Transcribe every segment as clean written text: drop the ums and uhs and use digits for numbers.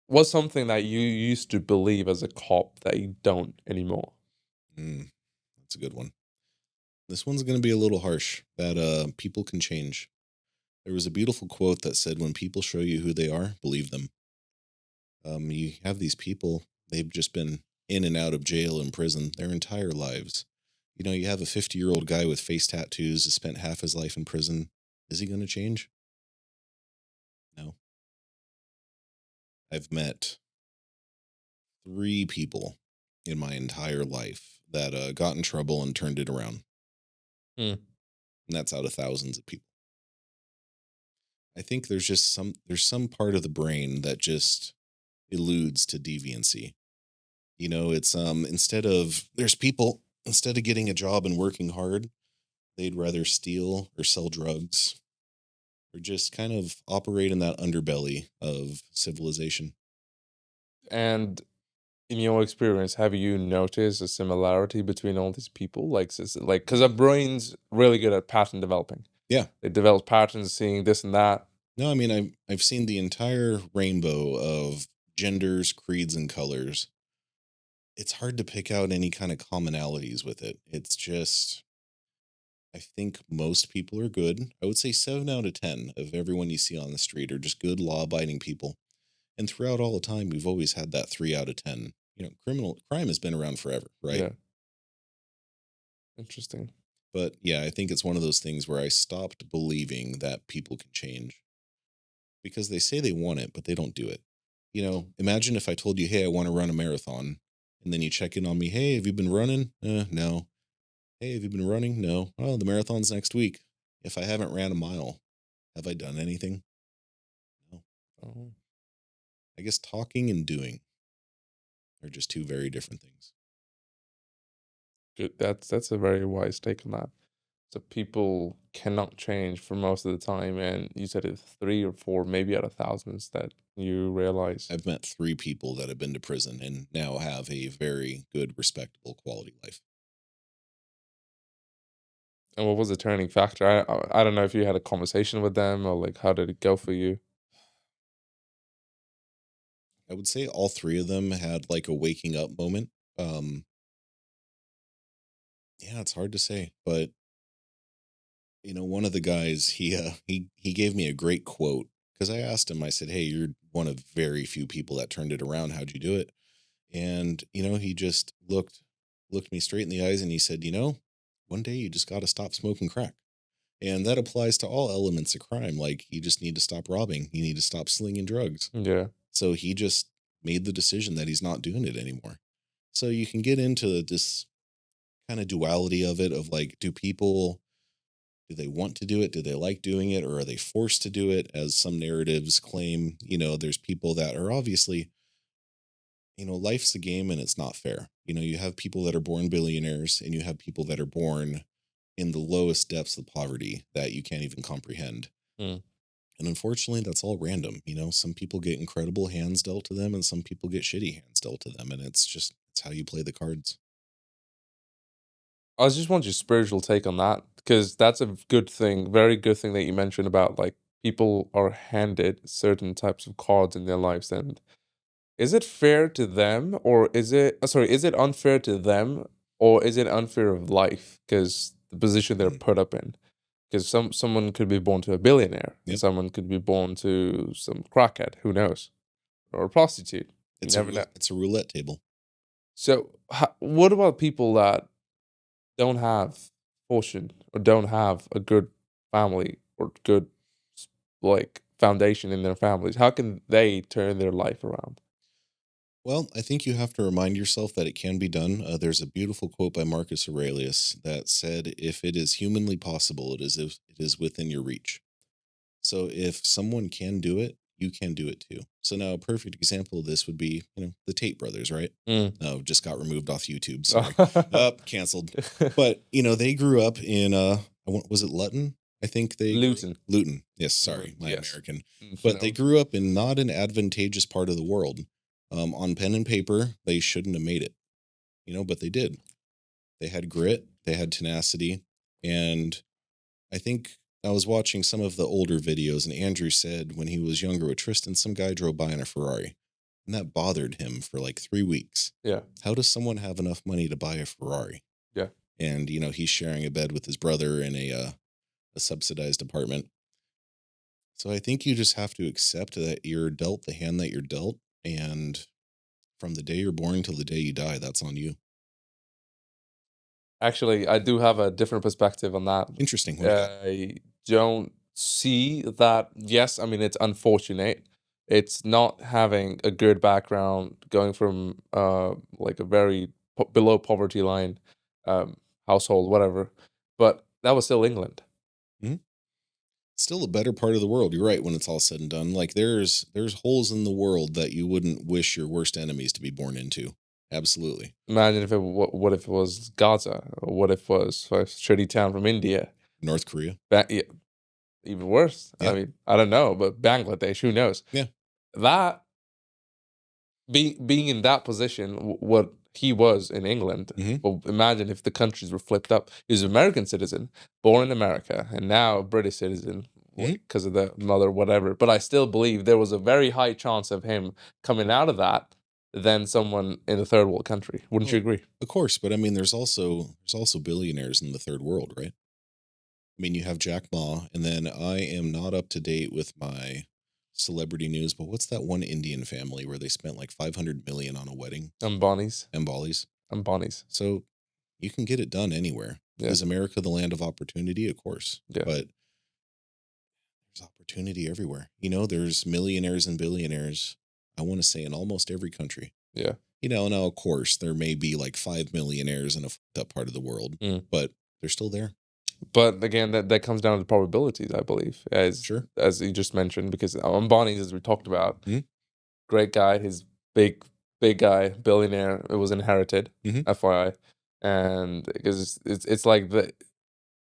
What's something that you used to believe as a cop that you don't anymore? Mm, that's a good one. This one's going to be a little harsh. That people can change. There was a beautiful quote that said, "When people show you who they are, believe them." You have these people; they've just been in and out of jail and prison their entire lives. You have a 50-year-old guy with face tattoos who spent half his life in prison. Is he going to change? No. I've met three people in my entire life that got in trouble and turned it around, Mm. and that's out of thousands of people. I think there's some part of the brain that just eludes to deviancy. It's there's people instead of getting a job and working hard, they'd rather steal or sell drugs or just kind of operate in that underbelly of civilization. And in your experience, have you noticed a similarity between all these people? Like, because our brain's really good at pattern developing. Yeah. It develops patterns, seeing this and that. No, I mean I've seen the entire rainbow of genders, creeds, and colors. It's hard to pick out any kind of commonalities with it. It's just I think most people are good. I would say 7 out of 10 of everyone you see on the street are just good law-abiding people. And throughout all the time, we've always had that 3 out of 10. Criminal crime has been around forever, right? Yeah, interesting. But yeah, I think it's one of those things where I stopped believing that people can change because they say they want it, but they don't do it. Imagine if I told you, "Hey, I want to run a marathon." And then you check in on me, "Hey, have you been running?" No. "Hey, have you been running?" No. "Oh, the marathon's next week." If I haven't ran a mile, have I done anything? No. Oh, I guess talking and doing are just two very different things. good. That's a very wise take on that. So people cannot change for most of the time, and you said it's three or four, maybe out of thousands that you realize. I've met three people that have been to prison and now have a very good, respectable quality life. And what was the turning factor? I don't know if you had a conversation with them or like how did it go for you? I would say all three of them had like a waking up moment. Um, yeah, it's hard to say, but one of the guys, he gave me a great quote because I asked him. I said, "Hey, you're one of very few people that turned it around. How'd you do it?" And he just looked me straight in the eyes and he said, one day you just got to stop smoking crack. And that applies to all elements of crime. Like you just need to stop robbing. You need to stop slinging drugs. Yeah. So he just made the decision that he's not doing it anymore. So you can get into this kind of duality of it of like, do they want to do it? Do they like doing it? Or are they forced to do it? As some narratives claim, there's people that are obviously, life's a game and it's not fair. You have people that are born billionaires and you have people that are born in the lowest depths of poverty that you can't even comprehend. Mm. And unfortunately, that's all random. Some people get incredible hands dealt to them and some people get shitty hands dealt to them. And it's how you play the cards. I just want your spiritual take on that because that's a good thing, very good thing that you mentioned about like people are handed certain types of cards in their lives. And is it fair to them or is it unfair to them or is it unfair of life? Because the position they're Mm, put up in. Because someone could be born to a billionaire and yep. someone could be born to some crackhead, who knows? Or a prostitute. You never know. It's a roulette table. So, what about people that don't have fortune or don't have a good family or good like foundation in their families? How can they turn their life around? Well, I think you have to remind yourself that it can be done. There's a beautiful quote by Marcus Aurelius that said, "If it is humanly possible, it is within your reach." So if someone can do it, you can do it too. So now a perfect example of this would be, the Tate brothers, right? Mm. No, just got removed off YouTube. Sorry. Up, canceled. But they grew up in was it Luton? I think Luton. Luton. Yes, sorry, Luton, my yes. American. But they No. grew up in not an advantageous part of the world. On pen and paper, they shouldn't have made it, but they did. They had grit, they had tenacity, and I think I was watching some of the older videos, and Andrew said when he was younger with Tristan, some guy drove by in a Ferrari. and that bothered him for like 3 weeks. Yeah. How does someone have enough money to buy a Ferrari? Yeah. And he's sharing a bed with his brother in a subsidized apartment. So I think you just have to accept that you're dealt the hand that you're dealt, and from the day you're born till the day you die, that's on you. Actually, I do have a different perspective on that. Interesting. What do you got? I don't see that. Yes, I mean it's unfortunate. It's not having a good background, going from like a very below poverty line um household, whatever. But that was still England. Mhm. Still a better part of the world. You're right. When it's all said and done, like there's holes in the world that you wouldn't wish your worst enemies to be born into. Absolutely. Imagine if what if it was Gaza, or what if it was a shitty town from India? North Korea. Yeah, even worse. I Yeah. mean, I don't know, but Bangladesh, who knows? Yeah. That being in that position, what he was in England. Mhm. Well, imagine if the countries were flipped up. He was an American citizen, born in America, and now a British citizen Mhm. because of the mother, whatever. But I still believe there was a very high chance of him coming out of that than someone in a third world country. Wouldn't you Well, agree? of course, but I mean, there's also billionaires in the third world, right? I mean, you have Jack Ma, and then I am not up to date with my celebrity news, but what's that one Indian family where they spent like 500 million on a wedding? Bonnie's. Emboli's. Bonnie's. So you can get it done anywhere. Yeah. Is America the land of opportunity? Of course. Yeah. But there's opportunity everywhere. There's millionaires and billionaires, I want to say, in almost every country. Yeah. Now, of course, there may be like 5 millionaires in a fucked up part of the world, but they're still there. But again, that comes down to probabilities, I believe, Sure. as you just mentioned, because Bonnie's, as we talked about, Mhm. great guy, his big guy, billionaire. It was inherited, Mhm. FYI, and because it's like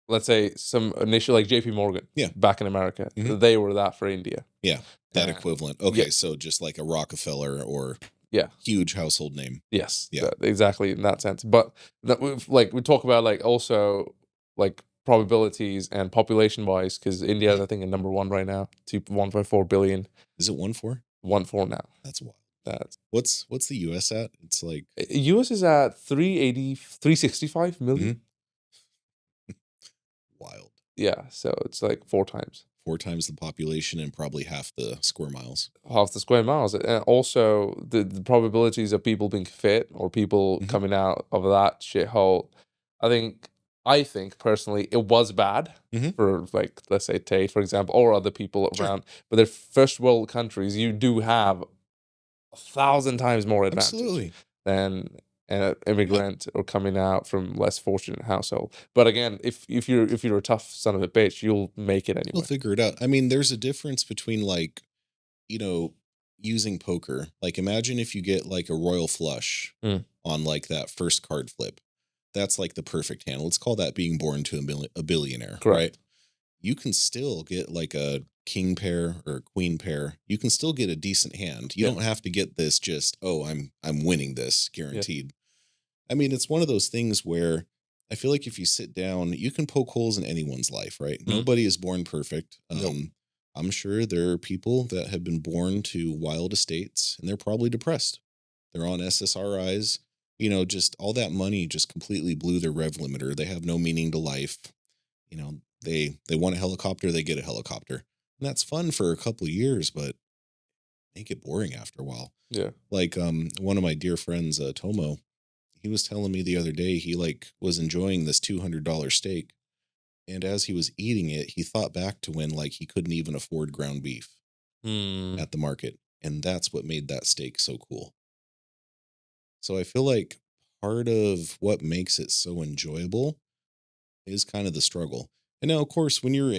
let's say some initial like J.P. Morgan, Yeah. back in America, Mhm. they were that for India. Yeah, that Uh, equivalent. yeah. Okay, so just like a Rockefeller or Yeah. huge household name. Yes. Yeah. Exactly in that sense. But we talk about like also like probabilities and population wise, because India is I think at number one right now, 1.4 billion, Is it 1.4? 1.4 now. That's wild. That's What's the US at? It's like US is at 365 million. wild. Yeah, so it's like 4 times 4 times the population and probably half the square miles. half the square miles, and also the probabilities of people being fit or people Mhm. coming out of that shithole. I think I think personally it was bad Mhm. for like let's say Tate for example or other people Sure. around, but they're first world countries. You do have 1,000 times more advantage Absolutely. than an immigrant or coming out from less fortunate household. But again, if you're a tough son of a bitch, you'll make it We'll anyway. figure it out. I mean, there's a difference between like, you know, using poker. Like imagine if you get like a royal flush Mm. on like that first card flip. That's like the perfect hand. Let's call that being born to a billionaire, Correct. right? You can still get like a king pair or a queen pair. You can still get a decent hand. You Yeah. don't have to get this just, oh, I'm winning this guaranteed. I mean, it's one of those things where I feel like if you sit down, you can poke holes in anyone's life, right? Nobody is born perfect. Nope. I'm sure there are people that have been born to wild estates and they're probably depressed. They're on SSRIs. Just all that money just completely blew their rev limiter. They have no meaning to life. They want a helicopter, they get a helicopter. And that's fun for a couple of years, but make it boring after a while. Yeah. Like one of my dear friends, Tomo, he was telling me the other day he like was enjoying this $200 steak, and as he was eating it, he thought back to when like he couldn't even afford ground beef Mm. at the market, and that's what made that steak so cool. So I feel like part of what makes it so enjoyable is kind of the struggle. And now, of course, when you're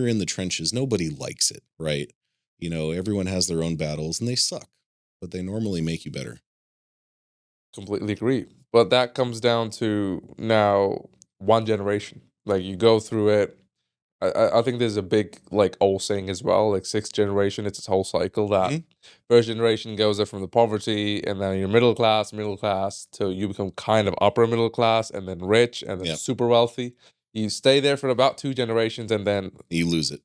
in the trenches, nobody likes it, right? Everyone has their own battles, and they suck, but they normally make you better. Completely agree. But that comes down to now one generation. Like you go through it. I think there's a big like old saying as well, like sixth generation, it's its whole cycle that Mhm. first generation goes up from the poverty and then you're middle class till you become kind of upper middle class and then rich and then Yep. super wealthy. You stay there for about 2 generations and then You lose it. So-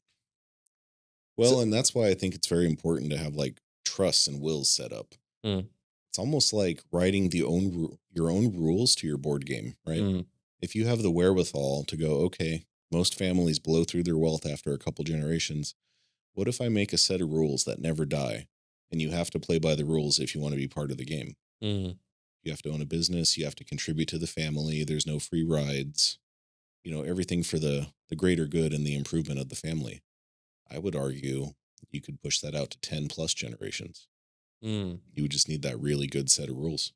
Well, and that's why I think it's very important to have like trusts and wills set up. Mm, It's almost like writing your own rules to your board game, right? mm, If you have the wherewithal to go, okay, most families blow through their wealth after a couple generations. What if I make a set of rules that never die? And you have to play by the rules if you want to be part of the game. mm, You have to own a business, you have to contribute to the family, there's no free rides, everything for the greater good and the improvement of the family. I would argue you could push that out to 10 plus generations. mm. You would just need that really good set of rules.